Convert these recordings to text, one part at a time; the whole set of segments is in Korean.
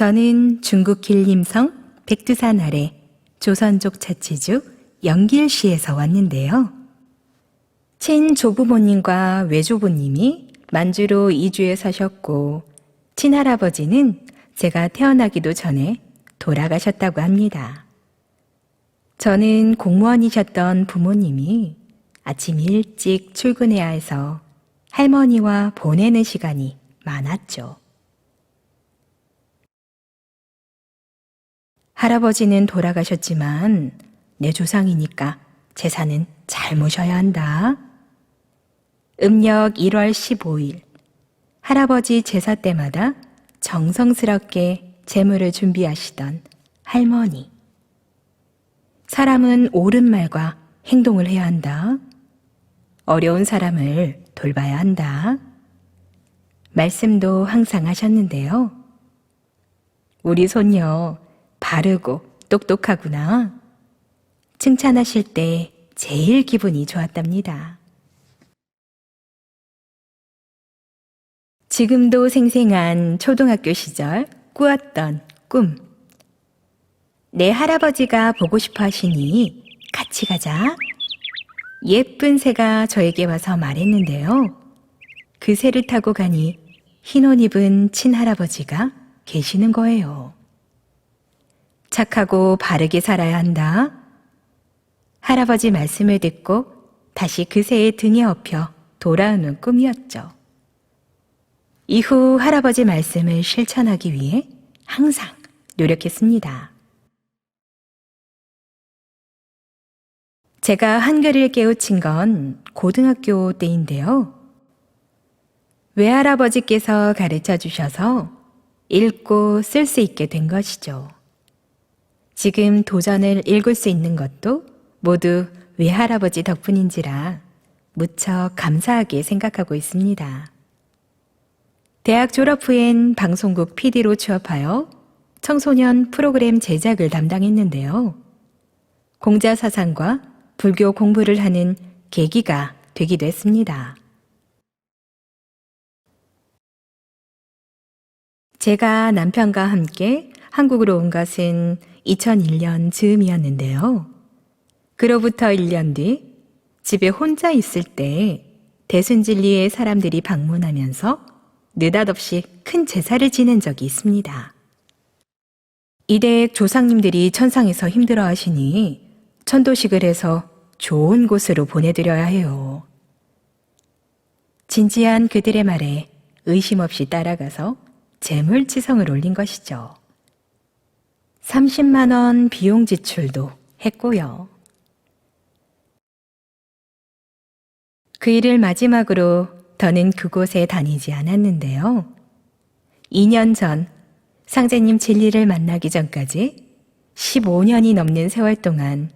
저는 중국 길림성 백두산 아래 조선족 자치주 영길시에서 왔는데요. 친조부모님과 외조부님이 만주로 이주해 사셨고 친할아버지는 제가 태어나기도 전에 돌아가셨다고 합니다. 저는 공무원이셨던 부모님이 아침 일찍 출근해야 해서 할머니와 보내는 시간이 많았죠. 할아버지는 돌아가셨지만 내 조상이니까 제사는 잘 모셔야 한다. 음력 1월 15일 할아버지 제사 때마다 정성스럽게 제물을 준비하시던 할머니. 사람은 옳은 말과 행동을 해야 한다. 어려운 사람을 돌봐야 한다. 말씀도 항상 하셨는데요. 우리 손녀 바르고 똑똑하구나. 칭찬하실 때 제일 기분이 좋았답니다. 지금도 생생한 초등학교 시절 꾸었던 꿈. 내 할아버지가 보고 싶어 하시니 같이 가자. 예쁜 새가 저에게 와서 말했는데요. 그 새를 타고 가니 흰 옷 입은 친할아버지가 계시는 거예요. 착하고 바르게 살아야 한다. 할아버지 말씀을 듣고 다시 그 새의 등에 업혀 돌아오는 꿈이었죠. 이후 할아버지 말씀을 실천하기 위해 항상 노력했습니다. 제가 한글을 깨우친 건 고등학교 때인데요. 외할아버지께서 가르쳐 주셔서 읽고 쓸 수 있게 된 것이죠. 지금 도전을 읽을 수 있는 것도 모두 외할아버지 덕분인지라 무척 감사하게 생각하고 있습니다. 대학 졸업 후엔 방송국 PD로 취업하여 청소년 프로그램 제작을 담당했는데요. 공자사상과 불교 공부를 하는 계기가 되기도 했습니다. 제가 남편과 함께 한국으로 온 것은 2001년 즈음이었는데요. 그로부터 1년 뒤 집에 혼자 있을 때 대순진리에 사람들이 방문하면서 느닷없이 큰 제사를 지낸 적이 있습니다. 이댁 조상님들이 천상에서 힘들어 하시니 천도식을 해서 좋은 곳으로 보내드려야 해요. 진지한 그들의 말에 의심 없이 따라가서 재물치성을 올린 것이죠. 30만 원 비용 지출도 했고요. 그 일을 마지막으로 더는 그곳에 다니지 않았는데요. 2년 전 상제님 진리를 만나기 전까지 15년이 넘는 세월 동안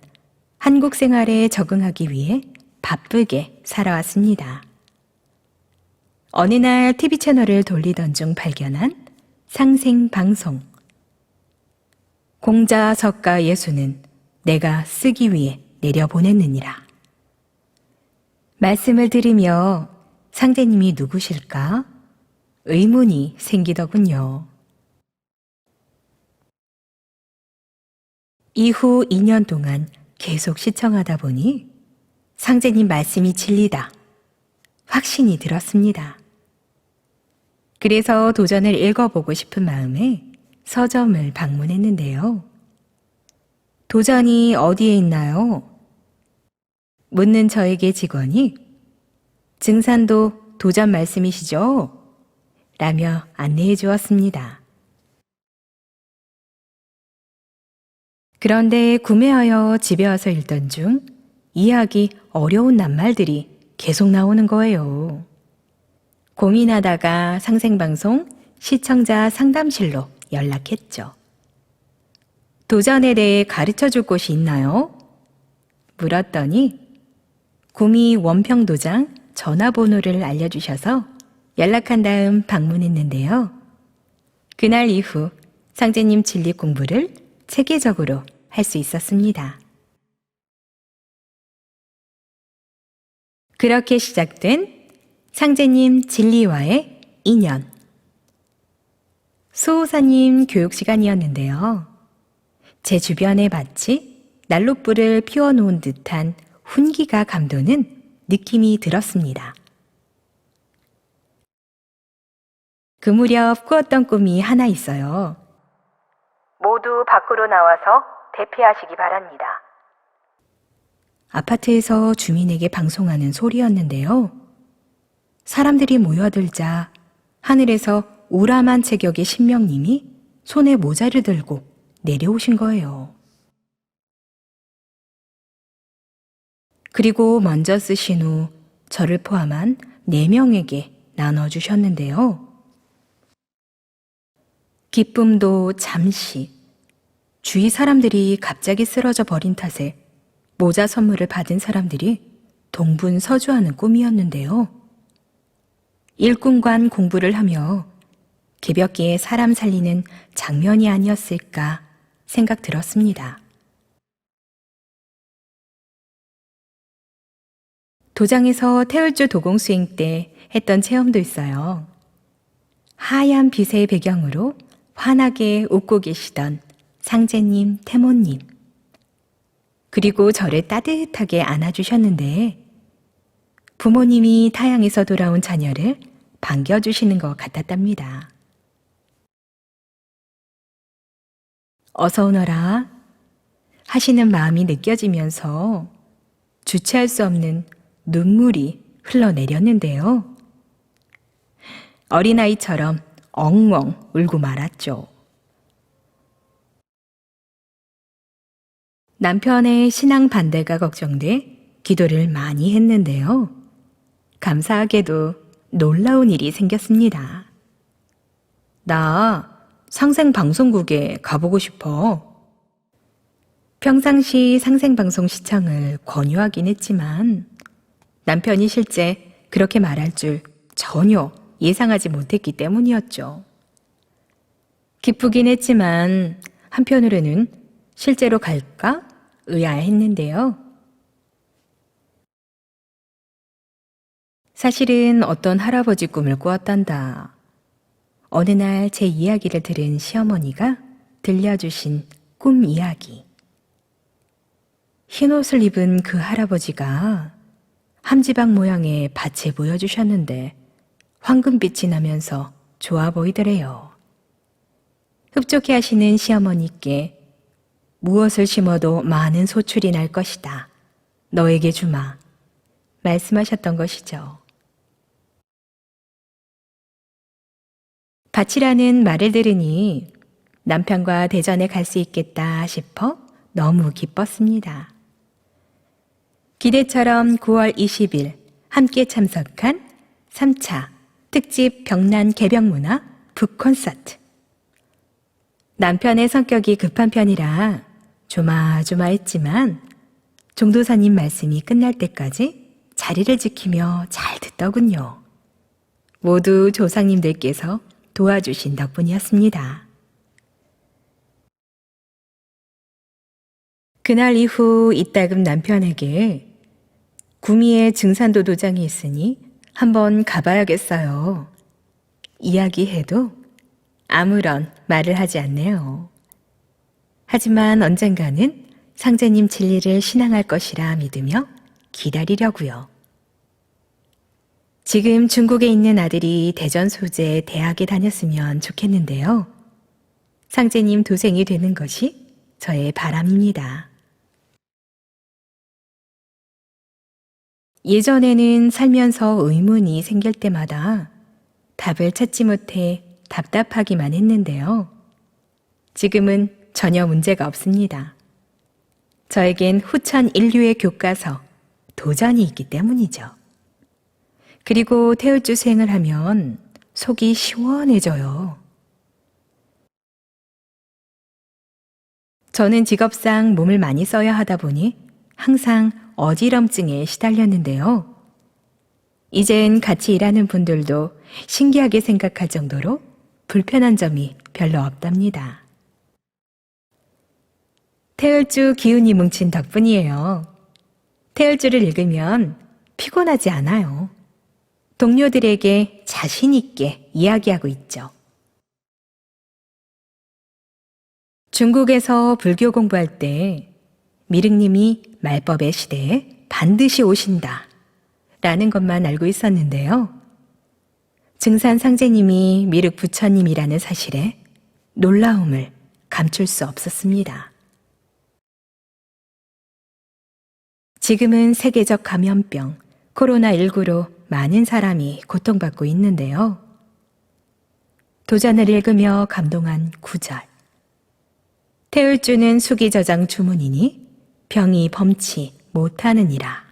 한국 생활에 적응하기 위해 바쁘게 살아왔습니다. 어느 날 TV 채널을 돌리던 중 발견한 상생방송. 공자석가 예수는 내가 쓰기 위해 내려보냈느니라. 말씀을 들으며 상제님이 누구실까? 의문이 생기더군요. 이후 2년 동안 계속 시청하다 보니 상제님 말씀이 진리다. 확신이 들었습니다. 그래서 도전을 읽어보고 싶은 마음에 서점을 방문했는데요. 도전이 어디에 있나요? 묻는 저에게 직원이 증산도 도전 말씀이시죠? 라며 안내해 주었습니다. 그런데 구매하여 집에 와서 읽던 중 이해하기 어려운 낱말들이 계속 나오는 거예요. 고민하다가 상생방송 시청자 상담실로 연락했죠. 도전에 대해 가르쳐 줄 곳이 있나요? 물었더니 구미 원평도장 전화번호를 알려주셔서 연락한 다음 방문했는데요. 그날 이후 상제님 진리 공부를 체계적으로 할 수 있었습니다. 그렇게 시작된 상제님 진리와의 인연. 수호사님 교육 시간이었는데요. 제 주변에 마치 난로불을 피워놓은 듯한 훈기가 감도는 느낌이 들었습니다. 그 무렵 꾸었던 꿈이 하나 있어요. 모두 밖으로 나와서 대피하시기 바랍니다. 아파트에서 주민에게 방송하는 소리였는데요. 사람들이 모여들자 하늘에서 우람한 체격의 신명님이 손에 모자를 들고 내려오신 거예요. 그리고 먼저 쓰신 후 저를 포함한 4명에게 나눠주셨는데요. 기쁨도 잠시, 주위 사람들이 갑자기 쓰러져 버린 탓에 모자 선물을 받은 사람들이 동분서주하는 꿈이었는데요. 일꾼관 공부를 하며 개벽기에 사람 살리는 장면이 아니었을까 생각 들었습니다. 도장에서 태울주 도공수행 때 했던 체험도 있어요. 하얀 빛의 배경으로 환하게 웃고 계시던 상제님, 태모님. 그리고 저를 따뜻하게 안아주셨는데 부모님이 타양에서 돌아온 자녀를 반겨주시는 것 같았답니다. 어서 오너라 하시는 마음이 느껴지면서 주체할 수 없는 눈물이 흘러내렸는데요. 어린아이처럼 엉엉 울고 말았죠. 남편의 신앙 반대가 걱정돼 기도를 많이 했는데요. 감사하게도 놀라운 일이 생겼습니다. 나 상생방송국에 가보고 싶어. 평상시 상생방송 시청을 권유하긴 했지만 남편이 실제 그렇게 말할 줄 전혀 예상하지 못했기 때문이었죠. 기쁘긴 했지만 한편으로는 실제로 갈까 의아했는데요. 사실은 어떤 할아버지 꿈을 꾸었단다. 어느 날 제 이야기를 들은 시어머니가 들려주신 꿈 이야기. 흰 옷을 입은 그 할아버지가 함지박 모양의 밭에 보여주셨는데 황금빛이 나면서 좋아 보이더래요. 흡족해 하시는 시어머니께 무엇을 심어도 많은 소출이 날 것이다. 너에게 주마. 말씀하셨던 것이죠. 밭이라는 말을 들으니 남편과 대전에 갈 수 있겠다 싶어 너무 기뻤습니다. 기대처럼 9월 20일 함께 참석한 3차 특집 병란 개병문화 북콘서트. 남편의 성격이 급한 편이라 조마조마했지만 종도사님 말씀이 끝날 때까지 자리를 지키며 잘 듣더군요. 모두 조상님들께서 도와주신 덕분이었습니다. 그날 이후 이따금 남편에게 구미에 증산도 도장이 있으니 한번 가봐야겠어요. 이야기해도 아무런 말을 하지 않네요. 하지만 언젠가는 상제님 진리를 신앙할 것이라 믿으며 기다리려고요. 지금 중국에 있는 아들이 대전 소재 대학에 다녔으면 좋겠는데요. 상제님 도생이 되는 것이 저의 바람입니다. 예전에는 살면서 의문이 생길 때마다 답을 찾지 못해 답답하기만 했는데요. 지금은 전혀 문제가 없습니다. 저에겐 후천 인류의 교과서, 도전이 있기 때문이죠. 그리고 태울주 수행을 하면 속이 시원해져요. 저는 직업상 몸을 많이 써야 하다 보니 항상 어지럼증에 시달렸는데요. 이젠 같이 일하는 분들도 신기하게 생각할 정도로 불편한 점이 별로 없답니다. 태울주 기운이 뭉친 덕분이에요. 태울주를 읽으면 피곤하지 않아요. 동료들에게 자신 있게 이야기하고 있죠. 중국에서 불교 공부할 때 미륵님이 말법의 시대에 반드시 오신다 라는 것만 알고 있었는데요. 증산 상제님이 미륵 부처님이라는 사실에 놀라움을 감출 수 없었습니다. 지금은 세계적 감염병 코로나19로 많은 사람이 고통받고 있는데요. 도전을 읽으며 감동한 구절. 태울주는 수기저장 주문이니 병이 범치 못하느니라.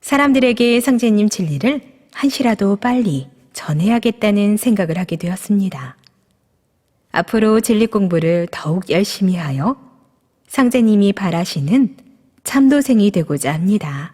사람들에게 상제님 진리를 한시라도 빨리 전해야겠다는 생각을 하게 되었습니다. 앞으로 진리 공부를 더욱 열심히 하여 상제님이 바라시는 참도생이 되고자 합니다.